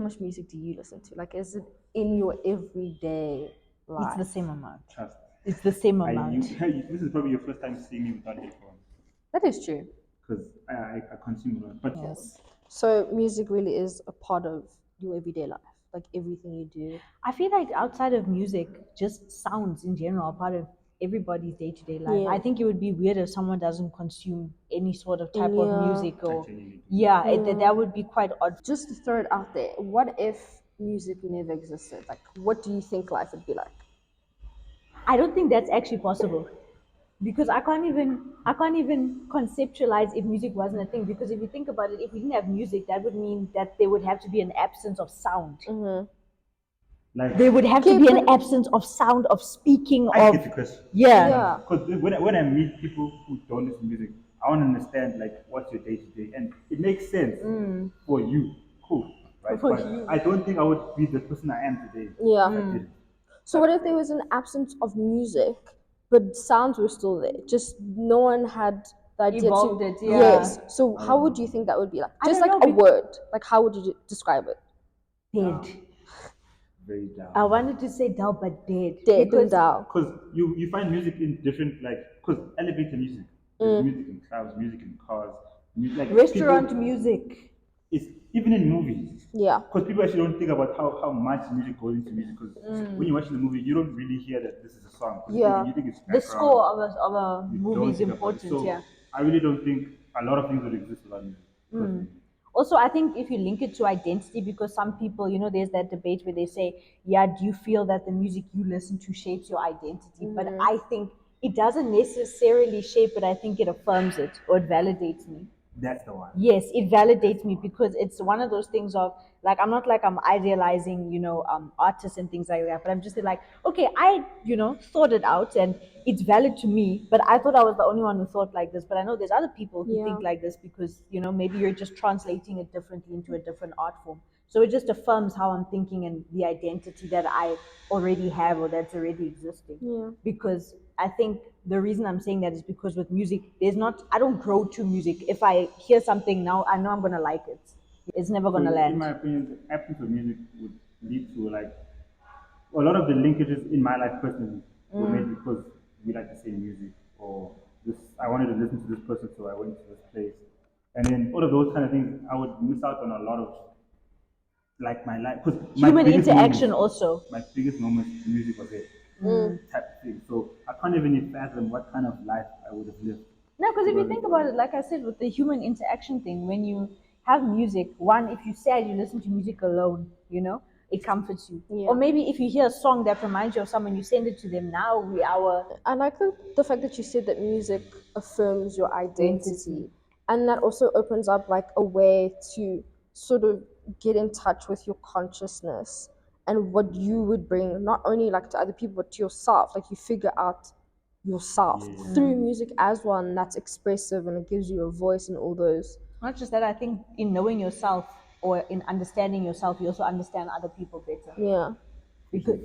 much music do you listen to? Like, is it in your everyday life? It's the same amount. Trust. It's the same amount. This is probably your first time seeing me without headphones. That is true. Because I consume a lot. But Yes. So music really is a part of your everyday life, like everything you do. I feel like outside of music, just sounds in general are part of everybody's day-to-day life. Yeah. I think it would be weird if someone doesn't consume any sort of type Yeah. of music or genuinely do. that would be quite odd. Just to throw it out there, what if music never existed? Like, what do you think life would be like? I don't think that's actually possible. Because I can't even conceptualize if music wasn't a thing. Because if you think about it, if we didn't have music, that would mean that there would have to be an absence of sound. Like, There would have to be an absence of sound, of speaking, I of get the question. Yeah. Because when I meet people who don't listen to music, I want to understand like what's your day to day, and it makes sense for you. Cool, right? For but you. I don't think I would be the person I am today. Yeah. If I didn't. So what if there was an absence of music, but sounds were still there? Just no one had the idea Evolved to. it, yeah. Yes. So how would you think that would be like? I Just don't like know, a word. Like how would you describe it? Dead. Very down. I wanted to say dull, but dead. Dead Because and down. Because you find music in different because elevator music, there's music in clubs, music in cars, like restaurant people, music. It's even in movies. Yeah. Because people actually don't think about how much music goes into music. Because when you're watching the movie, you don't really hear that this is a song. 'Cause Yeah. You think it's The background. score of a You movie don't is think about it. important, So yeah. I really don't think a lot of things would exist without music. personally. Also, I think if you link it to identity, because some people, there's that debate where they say, yeah, do you feel that the music you listen to shapes your identity? But I think it doesn't necessarily shape it. I think it affirms it or it validates me. That's the one. Yes, it validates me because it's one of those things of like I'm not like I'm idealizing, artists and things like that, but I'm just like, okay, I thought it out and it's valid to me, but I thought I was the only one who thought like this. But I know there's other people who think like this because maybe you're just translating it differently into a different art form. So it just affirms how I'm thinking and the identity that I already have or that's already existing. Yeah. Because I think the reason I'm saying that is because with music, I don't grow to music. If I hear something now, I know I'm going to like it. It's never going to In land. my opinion, the absence of music would lead to a lot of the linkages in my life personally were made because we like the same music or this. I wanted to listen to this person, so I went to this place, and then all of those kind of things, I would miss out on a lot of my life because Human interaction also. My biggest moments, the music was it. Type of thing. So I can't even fathom what kind of life I would have lived. No, because if you think about it, like I said, with the human interaction thing, when you have music, one, if you're sad, you listen to music alone, it comforts you. Yeah. Or maybe if you hear a song that reminds you of someone, you send it to them. Now I like the fact that you said that music affirms your identity. And that also opens up like a way to sort of get in touch with your consciousness and what you would bring not only like to other people but to yourself. Like you figure out yourself through music as one that's expressive and it gives you a voice and all those. Not just that, I think in knowing yourself or in understanding yourself, you also understand other people better. Yeah. Because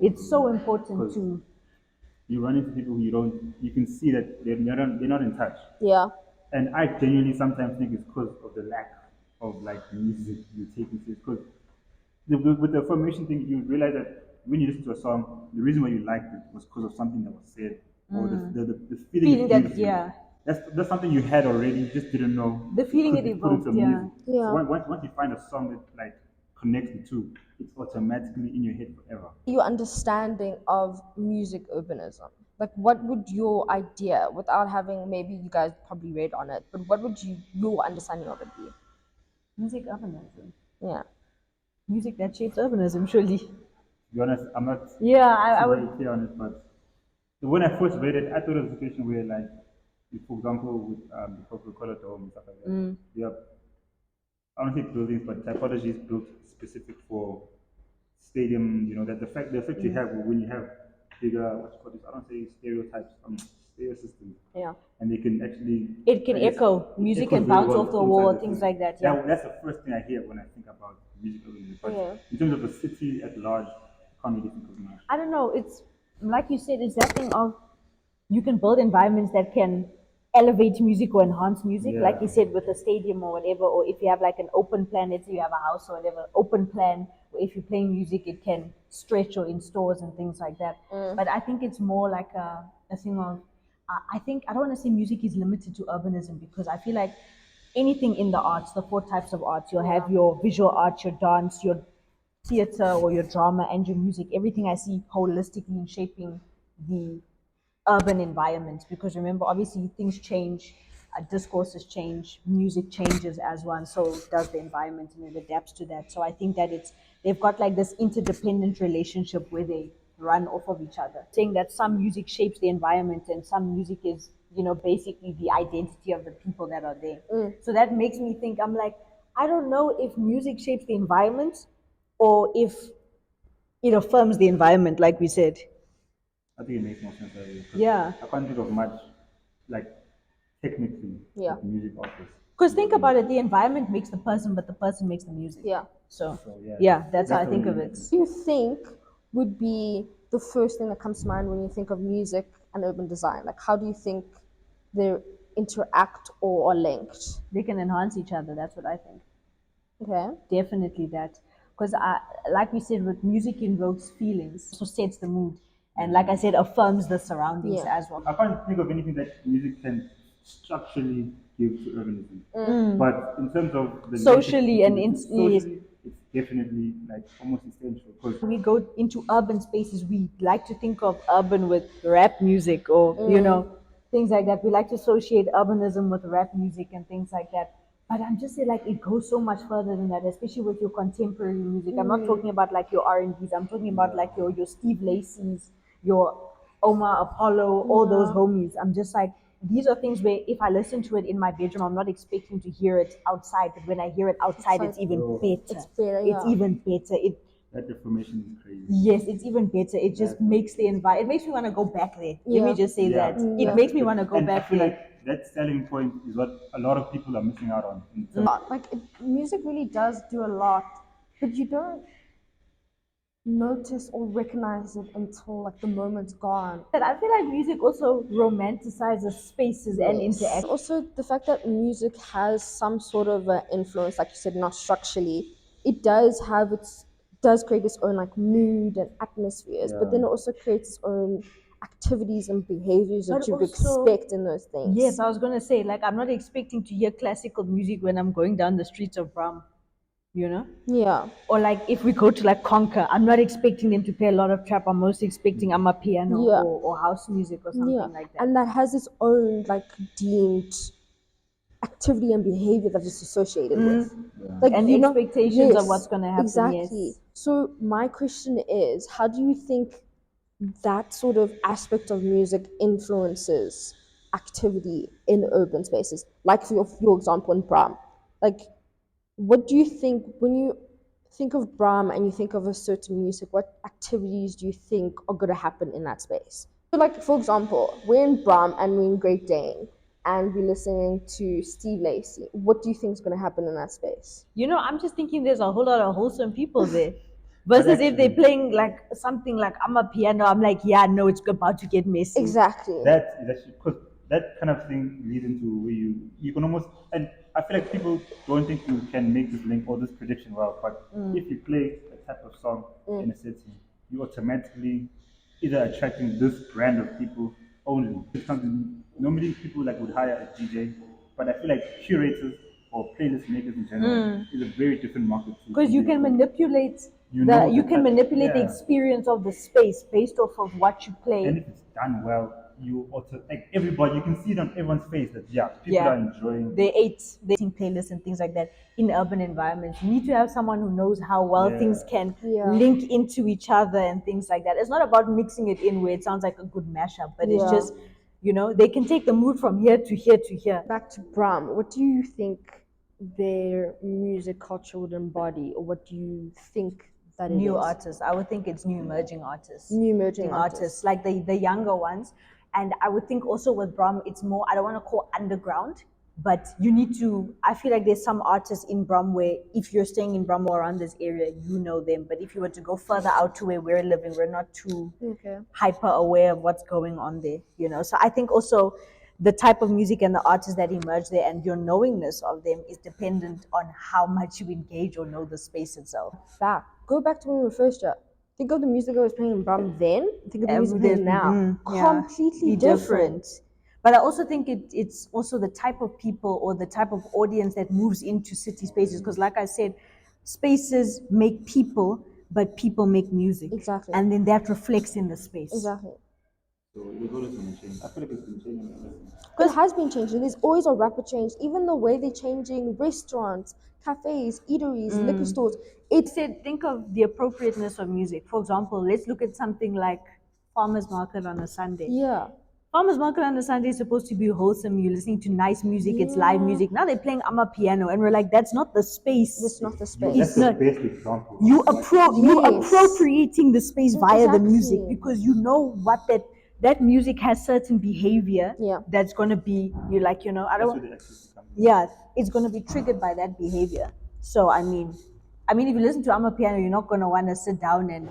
it's so important to. You run into people who you can see that they're not in touch. Yeah. And I genuinely sometimes think it's because of the lack of music you take into it. Because with the affirmation thing, you realize that when you listen to a song, the reason why you liked it was because of something that was said or the feeling it gives you. That's something you had already, you just didn't know. The feeling it evoked, yeah. So once you find a song that connects the two, it's automatically in your head forever. Your understanding of music urbanism. Like what would your idea, without having, maybe you guys probably read on it, but what would your understanding of it be? Music urbanism. Yeah. Music that shapes urbanism, surely. To be honest, I'm not I very clear on it, but when I first read it, I thought it was a situation where for example, with the Coca-Cola dome and stuff like that, you have, I don't think buildings, but typology is built specific for stadium. That the effect you have when you have bigger, I don't say stereotypes, stereo systems. Yeah. And they can actually. It can echo. Music can bounce off the wall, things like that. Yeah. That's the first thing I hear when I think about music. But in terms of the city at large, I can't really think of much. I don't know. It's like you said, it's that thing of you can build environments that can elevate music or enhance music, Yeah. like you said, with a stadium or whatever, or if you have like an open plan, let's say you have a house or whatever, open plan, where if you play music, it can stretch or in stores and things like that. But I think it's more like a thing of, I think, I don't want to say music is limited to urbanism, because I feel like anything in the arts, the four types of arts, you'll have your visual arts, your dance, your theater or your drama, and your music, everything I see holistically in shaping the urban environment. Because remember, obviously things change, discourses change, music changes as one, so does the environment, and it adapts to that. So I think that they've got like this interdependent relationship where they run off of each other, saying that some music shapes the environment and some music is, basically the identity of the people that are there. So that makes me think, I'm like, I don't know if music shapes the environment or if it affirms the environment, like we said. I think it makes more sense that way. 'Cause Yeah. I can't think of much, like, technically, Yeah. that music offers. Because think about it, the environment makes the person, but the person makes the music. Yeah. So, So, yeah. yeah, that's how I the think way of you it. look Do you think would be the first thing that comes to mind when you think of music and urban design? Like, how do you think they interact or are linked? They can enhance each other. That's what I think. Okay. Definitely that. Because, like we said, with music invokes feelings, so sets the mood. And like I said, affirms the surroundings Yeah. as well. I can't think of anything that music can structurally give to urbanism. But in terms of the Socially and socially, it's definitely like almost essential. Because we go into urban spaces, we like to think of urban with rap music or, things like that. We like to associate urbanism with rap music and things like that. But I'm just saying, like, it goes so much further than that, especially with your contemporary music. I'm not talking about like your R&Bs. I'm talking about like your Steve Lacy's, your Omar Apollo, all those homies. I'm just like, these are things where if I listen to it in my bedroom, I'm not expecting to hear it outside. But when I hear it outside, it's even better. It's better, It's yeah. even better. that information is crazy. Yes, it's even better. It just makes the environment. It makes me want to go back there. Let me Yeah. just say Yeah. that. Yeah. It makes me want to go And I back feel there. like that selling point is what a lot of people are missing out on. In terms Music really does do a lot, but you don't notice or recognize it until like the moment's gone. But I feel like music also romanticizes spaces and And interaction. also the fact that music has some sort of influence, like you said, not structurally, it does create its own like mood and atmospheres, but then it also creates its own activities and behaviors that But you also, expect in those things. yes, I was gonna say, like, I'm not expecting to hear classical music when I'm going down the streets of Bram, you know? Yeah. Or like if we go to like Conquer, I'm not expecting them to play a lot of trap. I'm most expecting I'm a piano Yeah. or house music or Yeah. something like that. And that has its own like deemed activity and behavior that it's associated with. Like And expectations of what's gonna happen. exactly. Yes. So my question is, how do you think that sort of aspect of music influences activity in urban spaces? Like for your example in Brahm. Like what do you think when you think of Brahm and you think of a certain music, what activities do you think are gonna happen in that space? So like for example, we're in Brahm and we're in Great Dane and we're listening to Steve Lacy. What do you think is gonna happen in that space? I'm just thinking there's a whole lot of wholesome people there. Versus if they're playing like something like I'm a piano, I'm like, yeah, no, it's about to get messy. Exactly. that is actually because that kind of thing leads into where you can almost, and I feel like people don't think you can make this link or this prediction well, but if you play a type of song in a setting, you automatically either attracting this brand of people only. It comes in, normally people like would hire a DJ, but I feel like curators or playlist makers in general is a very different market to Because you DJ. can manipulate You know you the can type- manipulate the yeah. experience of the space based off of what you play. And if it's done well, you also like everybody. You can see it on everyone's face that people are enjoying. They eating playlists and things like that in urban environments. You need to have someone who knows how well things can link into each other and things like that. It's not about mixing it in where it sounds like a good mashup, but it's just they can take the mood from here to here to here. Back to Brahm, what do you think their music culture would embody, or what do you think that New it is? artists. I would think it's new emerging artists. New emerging artists. like the younger ones. And I would think also with Brahm, it's more, I don't want to call underground, but you need to, I feel like there's some artists in Brahm where if you're staying in Brahm or around this area, you know them. But if you were to go further out to where we're living, we're not too hyper aware of what's going on there, So I think also the type of music and the artists that emerge there and your knowingness of them is dependent on how much you engage or know the space itself. Go back to when we were first year. Think of the music I was playing in Brum then. Think of the music playing now. Completely different. But I also think it's also the type of people or the type of audience that moves into city spaces. Because, like I said, spaces make people, but people make music. Exactly. And then that reflects in the space. Exactly. So you've always been changing. I feel like it's been changing. It has been changing. There's always a rapid change. Even the way they're changing restaurants, cafes, eateries, liquor stores. It's Said, think of the appropriateness of music. For example, let's look at something like farmers market on a Sunday. yeah. Farmers market on a Sunday is supposed to be wholesome. You're listening to nice music. It's live music. Now they're playing piano, and we're like, that's not the space. It's not the Yeah, space. that's the best example. You Yes. appropriating the space via the music Exactly. because you know what that music has certain behavior Yeah. that's gonna be I That's don't where the access comes in. yeah, it's gonna be triggered by that behavior. So I mean if you listen to piano, you're not gonna want to sit down and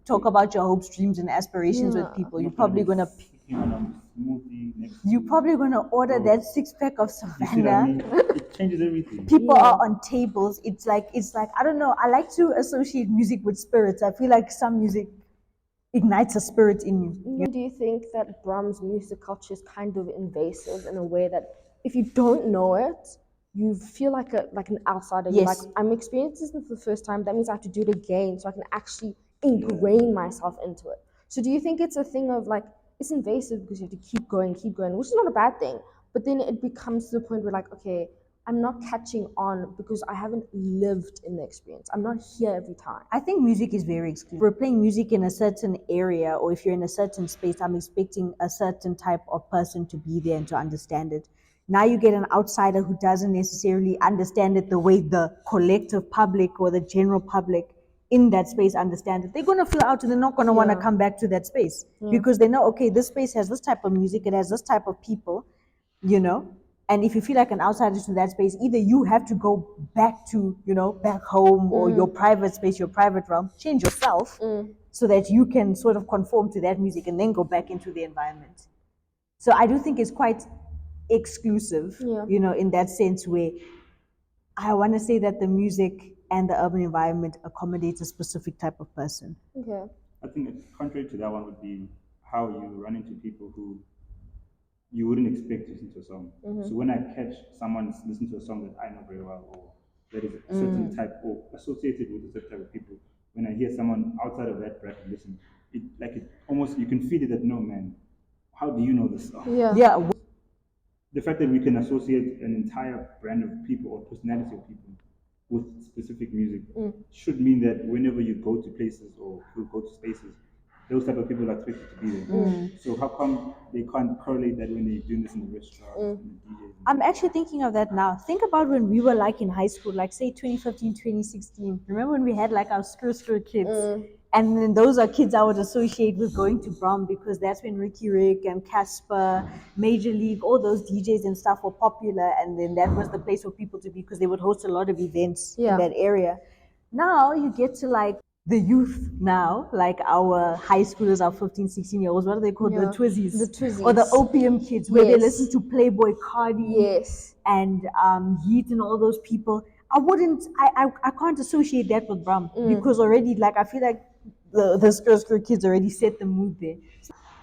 talk about your hopes, dreams, and aspirations with people. You're probably gonna Smoothie next to you're probably gonna order that 6-pack of you see what I Savannah. mean? It changes everything. People are on tables. It's like I don't know. I like to associate music with spirits. I feel like some music ignites a spirit in you. Do you think that Brahms music culture is kind of invasive in a way that if you don't know it, you feel like an outsider? You're like, Yes. I'm experiencing this for the first time. That means I have to do it again so I can actually ingrain myself into it. So do you think it's a thing of like it's invasive because you have to keep going, which is not a bad thing. But then it becomes to the point where like, okay, I'm not catching on because I haven't lived in the experience. I'm not here every time. I think music is very exclusive. If we're playing music in a certain area or if you're in a certain space, I'm expecting a certain type of person to be there and to understand it. Now you get an outsider who doesn't necessarily understand it the way the collective public or the general public in that space understand it. They're going to feel out and they're not going to want to come back to that space because they know, okay, this space has this type of music, it has this type of people, and if you feel like an outsider to that space, either you have to go back to, back home or your private space, your private realm, change yourself so that you can sort of conform to that music and then go back into the environment. So I do think it's quite exclusive, in that sense where I want to say that the music and the urban environment accommodates a specific type of person. Okay. I think contrary to that one would be how you run into people who you wouldn't expect to listen to a song. So when I catch someone listening to a song that I know very well or that is a certain type or associated with a certain type of people, when I hear someone outside of that bracket listen, it almost you can feel it that no man, how do you know this song? Yeah. The fact that we can associate an entire brand of people or personality of people with specific music should mean that whenever you go to places or you go to spaces, those type of people are expected to be there. So how come they can't correlate that when they're doing this in the restaurants and the DJs? I'm actually thinking of that now. Think about when we were like in high school, like say 2015, 2016. Remember when we had like our skr kids? And then those are kids I would associate with going to Brom because that's when Ricky Rick and Casper, Major League, all those DJs and stuff were popular. And then that was the place for people to be because they would host a lot of events in that area. Now you get to like the youth now, like our high schoolers, our 15, 16-year-olds, what are they called? The Twizzies. The Twizzies. Or the opium kids, where they listen to Playboy Cardi and Yeet and all those people. I can't associate that with Bram because already, like, I feel like the skr kids already set the mood there.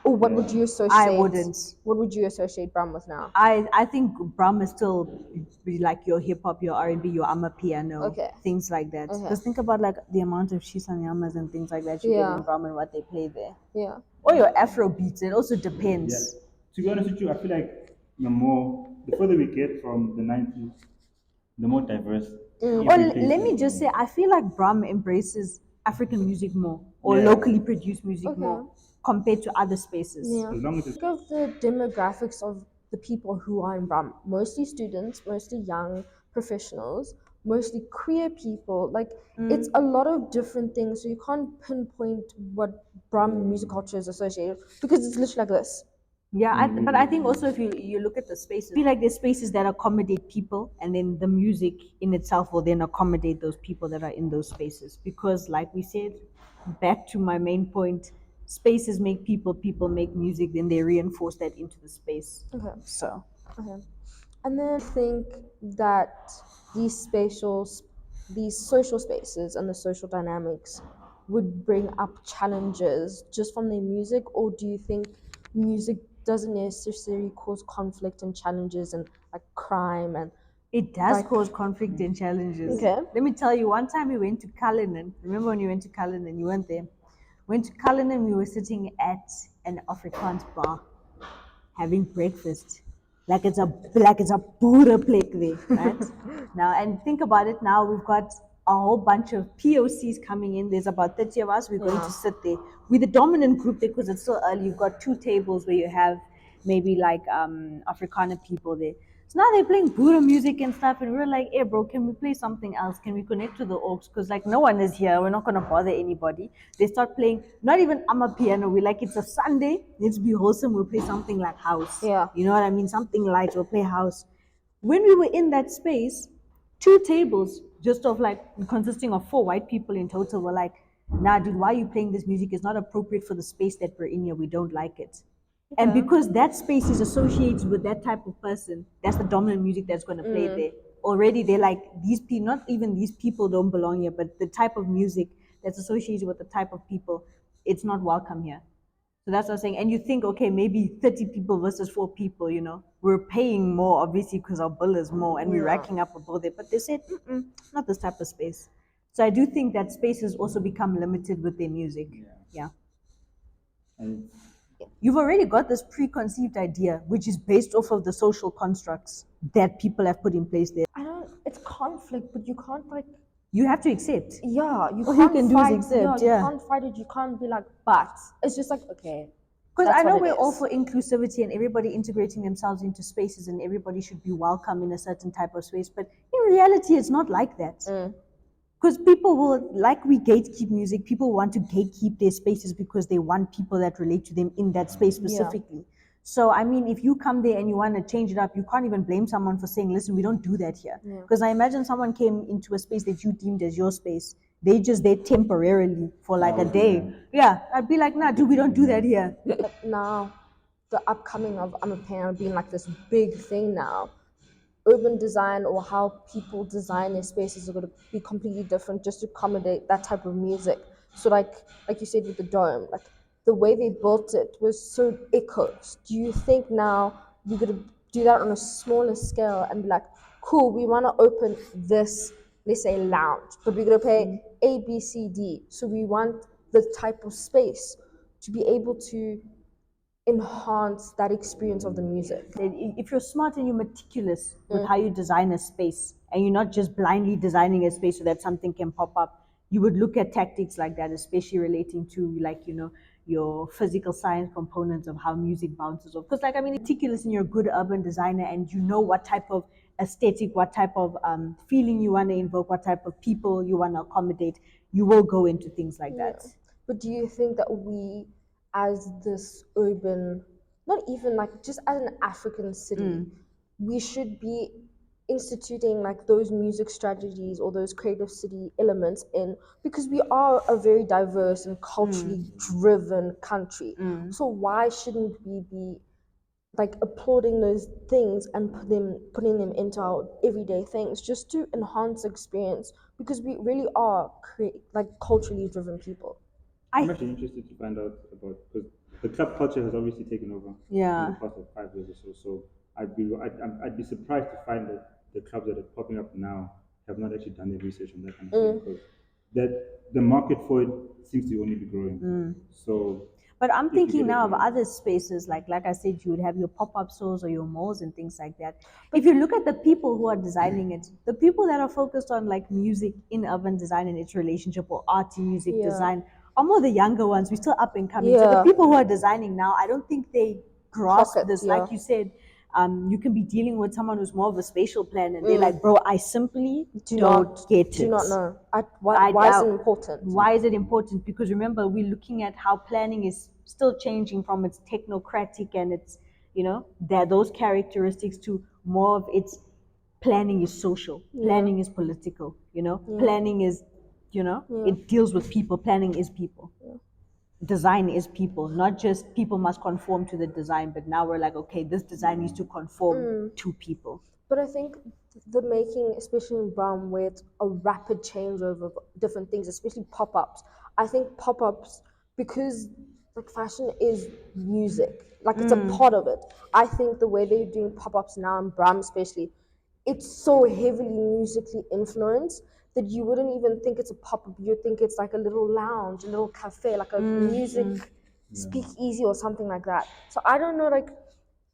Or what would you associate? I wouldn't. What would you associate Bram with now? I think Bram is still be like your hip hop, your R&B, your piano, things like that. Because think about like the amount of shisanyamas and things like that you get in Bram and what they play there. Yeah. Or your Afro beats. It also depends. Yeah. To be honest with you, I feel like the further we get from the 90s, the more diverse. Or let me just say, I feel like Bram embraces African music more or locally produced music more compared to other spaces. Yeah. As long as Think of the demographics of the people who are in Bram. Mostly students, mostly young professionals, mostly queer people. Like it's a lot of different things. So you can't pinpoint what Bram music culture is associated with because it's literally like this. Yeah, but I think also if you look at the spaces, I feel like there's spaces that accommodate people, and then the music in itself will then accommodate those people that are in those spaces. Because, like we said, back to my main point, spaces make people, people make music, then they reinforce that into the space. Okay. So Okay. And then I think that these spatial, these social spaces and the social dynamics would bring up challenges just from their music, or do you think music doesn't necessarily cause conflict and challenges and like crime and it does like cause conflict and challenges. Okay. Let me tell you, one time we went to Cullinan. Remember when you went to Cullinan? You weren't there. Went to Cullinan, we were sitting at an Afrikaans bar having breakfast. Like it's a Buddha plate there, right? Now and think about it now, we've got a whole bunch of POCs coming in. There's about 30 of us. We're going to sit there. We're the dominant group there because it's still early. You've got 2 tables where you have maybe like Afrikaner people there. So now they're playing Buddha music and stuff, and we're like, hey, bro, can we play something else? Can we connect to the orcs? Because, like, no one is here. We're not going to bother anybody. They start playing, not even piano. We're like, it's a Sunday. Let's be wholesome. We'll play something like house. Yeah. You know what I mean? Something light. We'll play house. When we were in that space, 2 tables, just of like consisting of 4 white people in total, were like, nah, dude, why are you playing this music? It's not appropriate for the space that we're in here. We don't like it. And because that space is associated with that type of person, that's the dominant music that's going to play there. Already, they're like, these people, not even these people don't belong here, but the type of music that's associated with the type of people, it's not welcome here. So that's what I'm saying. And you think, okay, maybe 30 people versus 4 people, we're paying more, obviously, because our bill is more and we're racking up a bill there. But they said, not this type of space. So I do think that spaces also become limited with their music. Yeah. And You've already got this preconceived idea, which is based off of the social constructs that people have put in place there. I don't. It's conflict, but you can't like. You have to accept. Yeah, you All can't you can do is fight. accept, You yeah. can't fight it. You can't be like, but it's just like okay. Because That's I know what it we're all is. for inclusivity and everybody integrating themselves into spaces and everybody should be welcome in a certain type of space. But in reality, it's not like that. Because people will, like we gatekeep music, people want to gatekeep their spaces because they want people that relate to them in that space specifically. So, I mean, if you come there and you want to change it up, you can't even blame someone for saying, listen, we don't do that here. Because I imagine someone came into a space that you deemed as your space. They just there temporarily for like a day. Yeah, I'd be like, nah, dude, we don't do that here. But now, the upcoming of I'm a parent being like this big thing now. Urban design or how people design their spaces are going to be completely different just to accommodate that type of music. So like you said with the dome, like the way they built it was so echoes. Do you think now we're going to do that on a smaller scale and be like, cool, we want to open this, let's say lounge, but we're going to pay A, B, C, D. So we want the type of space to be able to enhance that experience of the music. If you're smart and you're meticulous with how you design a space and you're not just blindly designing a space so that something can pop up, you would look at tactics like that, especially relating to like, your physical science components of how music bounces off. Because like, I mean, meticulous and you're a good urban designer and you know what type of aesthetic, what type of feeling you want to invoke, what type of people you want to accommodate, you will go into things like that. But do you think that we, as this urban, not even like just as an African city, we should be instituting like those music strategies or those creative city elements in, because we are a very diverse and culturally driven country. So why shouldn't we be like applauding those things and putting them into our everyday things just to enhance experience, because we really are like culturally driven people. I'm actually interested to find out about, because the club culture has obviously taken over in the past like 5 years or so. So I'd be surprised to find that the clubs that are popping up now have not actually done their research on that kind of thing, because that the market for it seems to only be growing. So but I'm if you thinking get it now of right. other spaces, like I said, you would have your pop-up stores or your malls and things like that. If you look at the people who are designing it, the people that are focused on like music in urban design and its relationship, or art in music design, are more the younger ones. We're still up and coming. So the people who are designing now, I don't think they grasp Pocket, this. Like you said, you can be dealing with someone who's more of a spatial plan, and they're like, "Bro, I simply don't get it. Do not know. Why is it important? Why is it important? Because remember, we're looking at how planning is still changing from its technocratic and its, those characteristics to more of its planning is social, planning is political, planning is, it deals with people, planning is people. design is people, not just people must conform to the design, but now we're like, okay, this design needs to conform to people. But I think the making, especially in Brown, where it's a rapid changeover of different things, especially pop ups. I think pop ups, because like fashion is music, like it's a part of it. I think the way they're doing pop ups now in Brown, especially, it's so heavily musically influenced that you wouldn't even think it's a pop up. You'd think it's like a little lounge, a little cafe, like a music speakeasy or something like that. So I don't know, like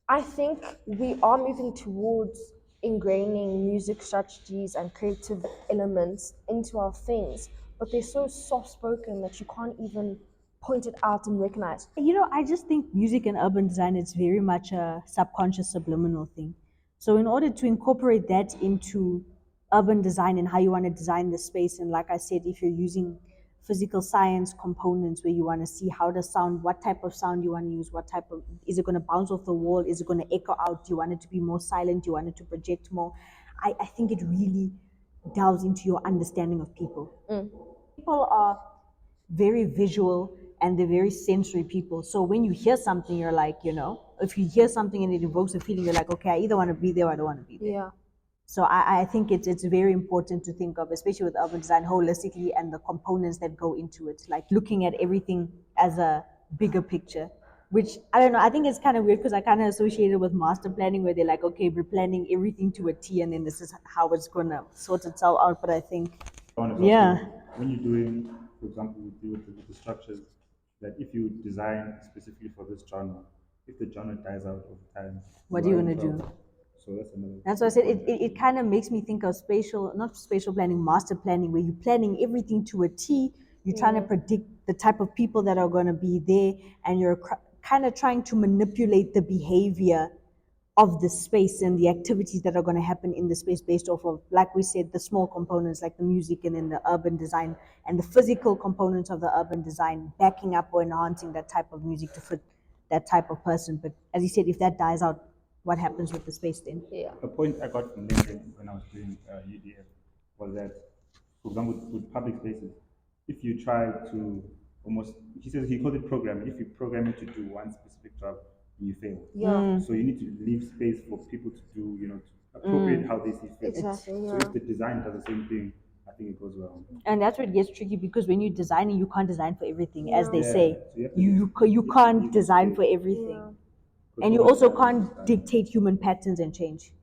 I think we are moving towards ingraining music strategies and creative elements into our things, but they're so soft spoken that you can't even point it out and recognize. I just think music and urban design is very much a subconscious subliminal thing. So in order to incorporate that into urban design and how you want to design the space, and like I said, if you're using physical science components where you want to see how the sound, what type of sound you want to use, what type of, is it going to bounce off the wall, is it going to echo out, do you want it to be more silent, do you want it to project more? I think it really delves into your understanding of people. People are very visual and they're very sensory people. So when you hear something, you're like, if you hear something and it evokes a feeling, you're like, okay, I either want to be there or I don't want to be there. Yeah. So I think it's very important to think of, especially with urban design, holistically and the components that go into it, like looking at everything as a bigger picture. Which I don't know. I think it's kind of weird because I kind of associate it with master planning, where they're like, okay, we're planning everything to a T, and then this is how it's gonna sort itself out. But I think, yeah. When you're doing, for example, we do with the structures, that if you design specifically for this genre, if the genre dies out over time, What are you are gonna in trouble. do? So that's another. That's why I said it kind of makes me think of not spatial planning, master planning, where you're planning everything to a T. You're trying to predict the type of people that are going to be there, and you're kind of trying to manipulate the behavior of the space and the activities that are going to happen in the space based off of, like we said, the small components like the music and then the urban design and the physical components of the urban design, backing up or enhancing that type of music to fit that type of person. But as you said, if that dies out, what happens with the space then? Yeah. A point I got from LinkedIn when I was doing UDF was that, for example, with public spaces, if you try to almost, he says he called it programming. If you program it to do one specific job, you fail. Yeah. So you need to leave space for people to do, to appropriate how they see fit. Exactly. So Yeah. if the design does the same thing, I think it goes well. And that's where it gets tricky, because when you're designing, you can't design for everything, as they Yeah. say. So you have to You can't design for everything, Yeah. and you also can't dictate human patterns and change.